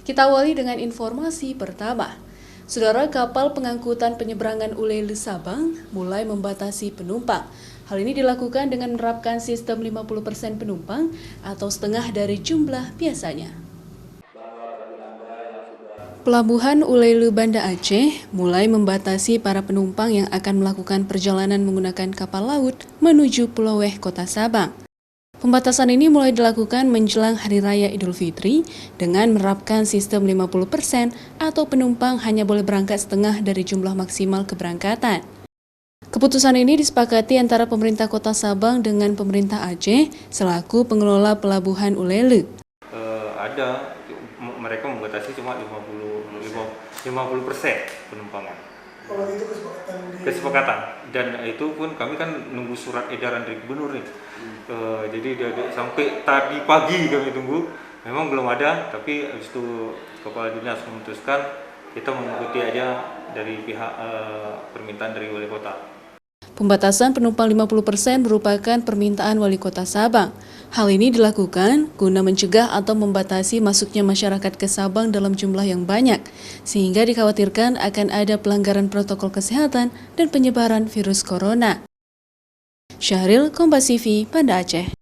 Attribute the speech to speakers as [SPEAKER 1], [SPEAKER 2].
[SPEAKER 1] Kita awali dengan informasi pertama. Saudara, kapal pengangkutan penyeberangan Ulele Sabang mulai membatasi penumpang. Hal ini dilakukan dengan menerapkan sistem 50% penumpang atau setengah dari jumlah biasanya. Pelabuhan Ulele Banda Aceh mulai membatasi para penumpang yang akan melakukan perjalanan menggunakan kapal laut menuju Pulau Weh, Kota Sabang. Pembatasan ini mulai dilakukan menjelang Hari Raya Idul Fitri dengan menerapkan sistem 50% atau penumpang hanya boleh berangkat setengah dari jumlah maksimal keberangkatan. Keputusan ini disepakati antara pemerintah Kota Sabang dengan pemerintah Aceh selaku pengelola pelabuhan Ulele.
[SPEAKER 2] Mereka membatasi cuma 50% penumpangan.
[SPEAKER 3] Kalau itu
[SPEAKER 2] kesepakatan dan itu pun kami kan nunggu surat edaran dari gubernur nih. Jadi sampai tadi pagi kami tunggu, memang belum ada, tapi habis itu kepala dinas memutuskan kita mengikuti aja dari pihak permintaan dari wali kota.
[SPEAKER 1] Pembatasan penumpang 50% merupakan permintaan wali kota Sabang. Hal ini dilakukan guna mencegah atau membatasi masuknya masyarakat ke Sabang dalam jumlah yang banyak, sehingga dikhawatirkan akan ada pelanggaran protokol kesehatan dan penyebaran virus corona. Syahril, Kompas TV, Banda Aceh.